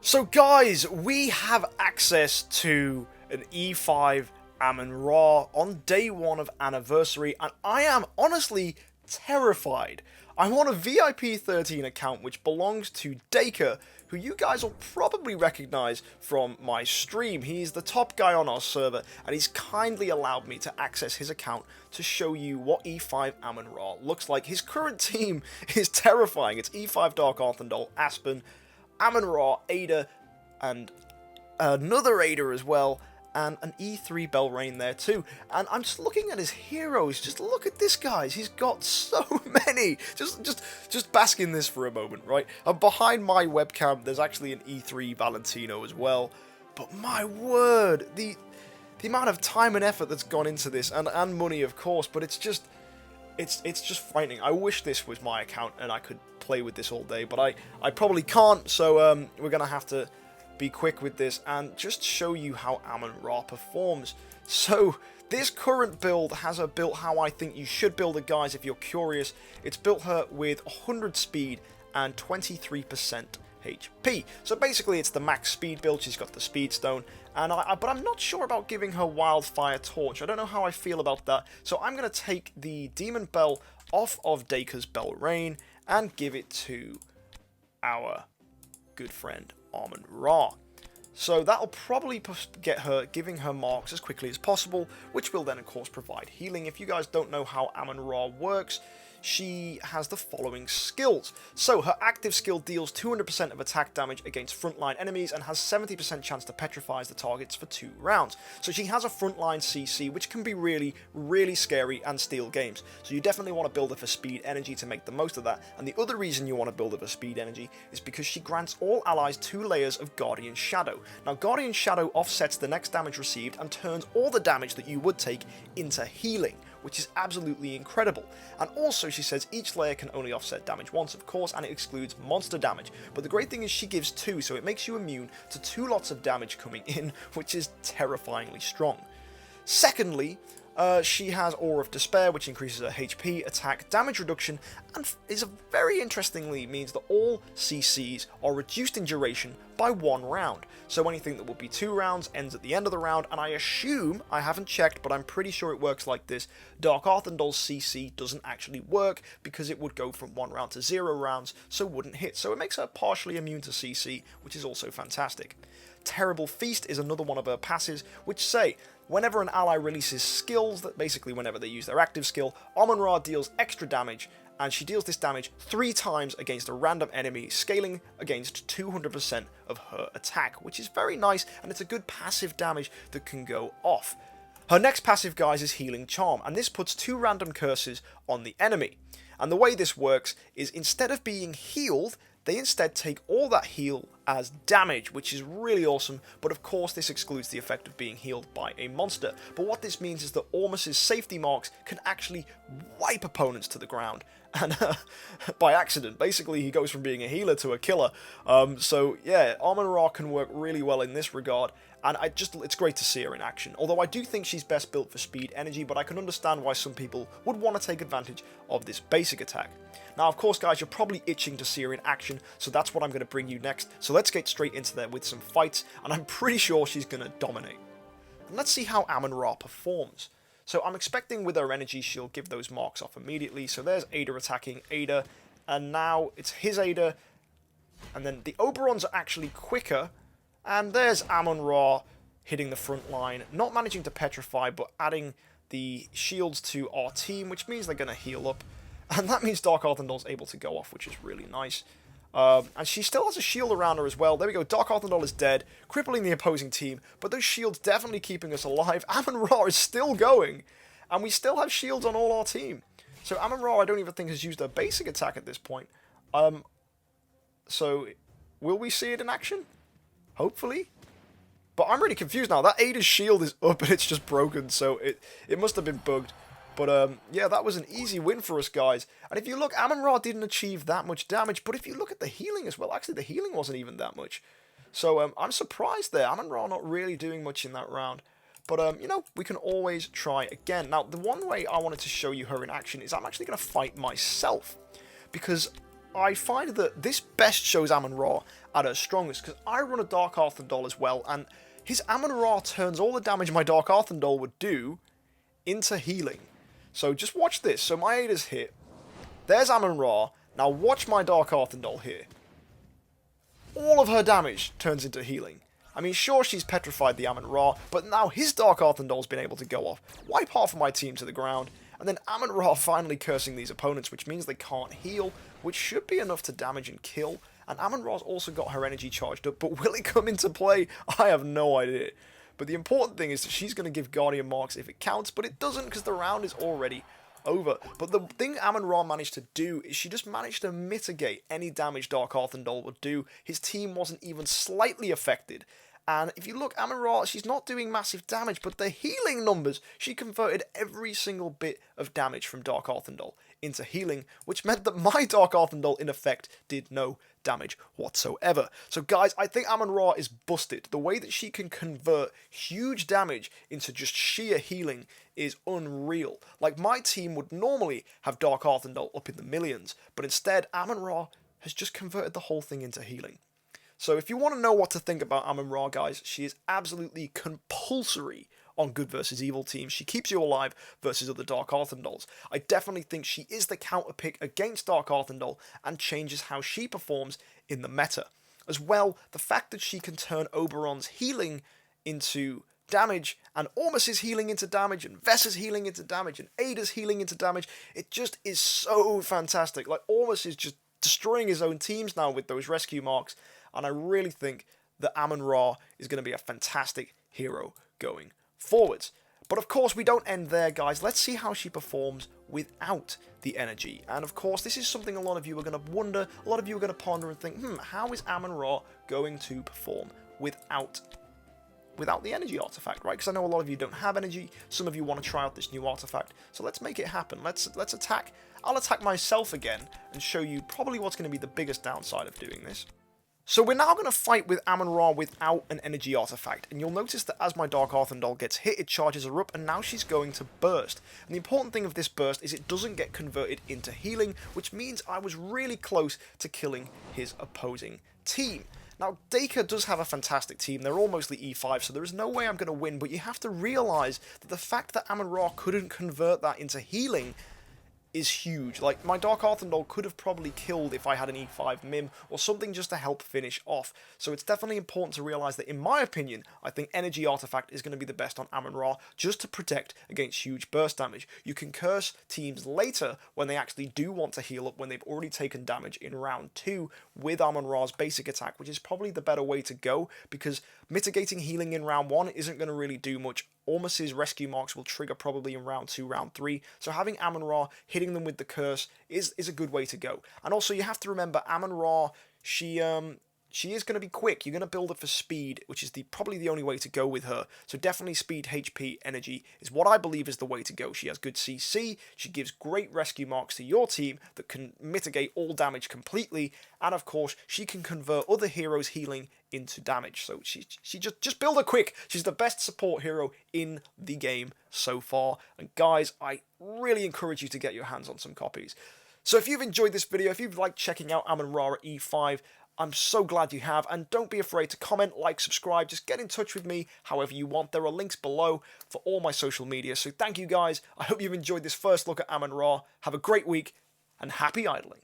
So guys, we have access to an E5 Amon-Ra on day 1 of anniversary, and I am honestly terrified. I'm on a VIP 13 account which belongs to Dacre, who you guys will probably recognise from my stream. He's the top guy on our server, and he's kindly allowed me to access his account to show you what E5 Amon-Ra looks like. His current team is terrifying. It's E5 Dark Arthandol, Aspen, Amon-Ra, Ada, and another Ada as well, and an E3 Belrain there too. And I'm just looking at his heroes. Just look at this, guys. He's got so many. Just bask in this for a moment, right? And behind my webcam, there's actually an E3 Valentino as well. But my word, the amount of time and effort that's gone into this, and money, of course. But it's just frightening. I wish this was my account and I could play with this all day, but I probably can't, so we're gonna have to be quick with this and just show you how Amon-Ra performs. So this current build has built how I think you should build it, guys, if you're curious. It's built her with 100 speed and 23% HP. So basically it's the max speed build. She's got the speed stone, and but I'm not sure about giving her wildfire torch. I don't know how I feel about that. So I'm going to take the demon bell off of Dacre's Belrain and give it to our good friend Amon-Ra. So that'll probably get her giving her marks as quickly as possible, which will then of course provide healing. If you guys don't know how Amon-Ra works, she has the following skills. So her active skill deals 200% of attack damage against frontline enemies and has 70% chance to petrify the targets for 2 rounds. So she has a frontline CC, which can be really, really scary and steal games. So you definitely want to build her for speed energy to make the most of that. And the other reason you want to build her for speed energy is because she grants all allies 2 layers of Guardian Shadow. Now Guardian Shadow offsets the next damage received and turns all the damage that you would take into healing, which is absolutely incredible. And also she says each layer can only offset damage once, of course, and it excludes monster damage. But the great thing is she gives 2, so it makes you immune to 2 lots of damage coming in, which is terrifyingly strong. Secondly, she has Aura of Despair, which increases her HP, attack, damage reduction, and very interestingly means that all CCs are reduced in duration by 1 round. So anything that would be 2 rounds ends at the end of the round, and I assume, I haven't checked, but I'm pretty sure it works like this. Dark Arthandol's CC doesn't actually work because it would go from 1 round to 0 rounds, so wouldn't hit. So it makes her partially immune to CC, which is also fantastic. Terrible Feast is another one of her passes, which say, whenever an ally releases skills, that basically whenever they use their active skill, Amon-Ra deals extra damage, and she deals this damage 3 times against a random enemy, scaling against 200% of her attack, which is very nice, and it's a good passive damage that can go off. Her next passive, guys, is Healing Charm, and this puts 2 random curses on the enemy. And the way this works is instead of being healed, they instead take all that heal as damage, which is really awesome, but of course this excludes the effect of being healed by a monster. But what this means is that Ormus's safety marks can actually wipe opponents to the ground, and by accident. Basically he goes from being a healer to a killer. So yeah, Amon-Ra can work really well in this regard, and it's great to see her in action. Although I do think she's best built for speed energy, but I can understand why some people would want to take advantage of this basic attack. Now, of course, guys, you're probably itching to see her in action, so that's what I'm going to bring you next. So let's get straight into there with some fights, and I'm pretty sure she's going to dominate. And let's see how Amon-Ra performs. So I'm expecting with her energy, she'll give those marks off immediately. So there's Ada attacking Ada, and now it's his Ada, and then the Oberons are actually quicker, and there's Amon-Ra hitting the front line, not managing to petrify, but adding the shields to our team, which means they're going to heal up. And that means Dark Arthandol's able to go off, which is really nice. And she still has a shield around her as well. There we go, Dark Arthandol is dead, crippling the opposing team, but those shields definitely keeping us alive. Amon-Ra is still going, and we still have shields on all our team. So Amon-Ra, I don't even think has used her basic attack at this point. So, will we see it in action? Hopefully. But I'm really confused now. That Ada's shield is up and it's just broken, so it must have been bugged. But yeah, that was an easy win for us, guys. And if you look, Amon-Ra didn't achieve that much damage, but if you look at the healing as well, actually the healing wasn't even that much. So I'm surprised there. Amon-Ra not really doing much in that round. But, you know, we can always try again. Now, the one way I wanted to show you her in action is I'm actually going to fight myself. Because I find that this best shows Amon-Ra at her strongest, because I run a Dark Arthandal as well, and his Amon-Ra turns all the damage my Dark Arthandal would do into healing. So just watch this. So my Ada's hit. There's Amon-Ra. Now watch my Dark Arthandal here. All of her damage turns into healing. I mean, sure, she's petrified the Amon-Ra, but now his Dark Arthandal's been able to go off, wipe half of my team to the ground, and then Amon-Ra finally cursing these opponents, which means they can't heal, which should be enough to damage and kill. And Amon-Ra's also got her energy charged up, but will it come into play? I have no idea. But the important thing is that she's going to give Guardian marks if it counts, but it doesn't because the round is already over. But the thing Amon-Ra managed to do is she just managed to mitigate any damage Dark Arthandal would do. His team wasn't even slightly affected. And if you look, Amon-Ra, she's not doing massive damage, but the healing numbers, she converted every single bit of damage from Dark Arthandal into healing, which meant that my Dark Arthandal, in effect, did no damage whatsoever. So guys, I think Amon-Ra is busted. The way that she can convert huge damage into just sheer healing is unreal. Like, my team would normally have Dark Arthandal up in the millions, but instead, Amon-Ra has just converted the whole thing into healing. So if you want to know what to think about Amon-Ra, guys, she is absolutely compulsory on good versus evil teams. She keeps you alive versus other Dark Arthandals. I definitely think she is the counter pick against Dark Arthandal and changes how she performs in the meta. As well, the fact that she can turn Oberon's healing into damage, and Ormus's healing into damage, and Vessa's healing into damage, and Ada's healing into damage, it just is so fantastic. Like, Ormus is just destroying his own teams now with those rescue marks, and I really think that Amon-Ra is going to be a fantastic hero going forwards. But of course, we don't end there, guys. Let's see how she performs without the energy. And of course, this is something a lot of you are going to wonder, a lot of you are going to ponder and think, how is Amon-Ra going to perform without the energy artifact, right? Because I know a lot of you don't have energy, some of you want to try out this new artifact, so let's make it happen. Let's attack. I'll attack myself again and show you probably what's going to be the biggest downside of doing this. So we're now going to fight with Amon-Ra without an energy artifact, and you'll notice that as my Dark Arthandal gets hit, it charges her up, and now she's going to burst. And the important thing of this burst is it doesn't get converted into healing, which means I was really close to killing his opposing team. Now, Dacre does have a fantastic team. They're all mostly E5, so there is no way I'm going to win, but you have to realise that the fact that Amon-Ra couldn't convert that into healing is huge. Like, my Dark Arthandal could have probably killed if I had an E5 Mim or something just to help finish off. So it's definitely important to realise that, in my opinion, I think Energy Artifact is going to be the best on Amon-Ra just to protect against huge burst damage. You can curse teams later when they actually do want to heal up, when they've already taken damage in round 2 with Amon-Ra's basic attack, which is probably the better way to go, because mitigating healing in round 1 isn't going to really do much. Ormus's rescue marks will trigger probably in round 2, round 3, so having Amon-Ra hitting them with the curse is a good way to go. And also you have to remember, Amon-Ra, she is going to be quick. You're going to build her for speed, which is probably the only way to go with her. So definitely speed, HP, energy is what I believe is the way to go. She has good CC, she gives great rescue marks to your team that can mitigate all damage completely, and of course she can convert other heroes' healing into damage. So she just build her quick. She's the best support hero in the game so far. And guys, I really encourage you to get your hands on some copies. So if you've enjoyed this video, if you've liked checking out Amon-Ra at E5, I'm so glad you have, and don't be afraid to comment, like, subscribe, just get in touch with me however you want. There are links below for all my social media, so thank you guys. I hope you've enjoyed this first look at Amon-Ra. Have a great week, and happy idling.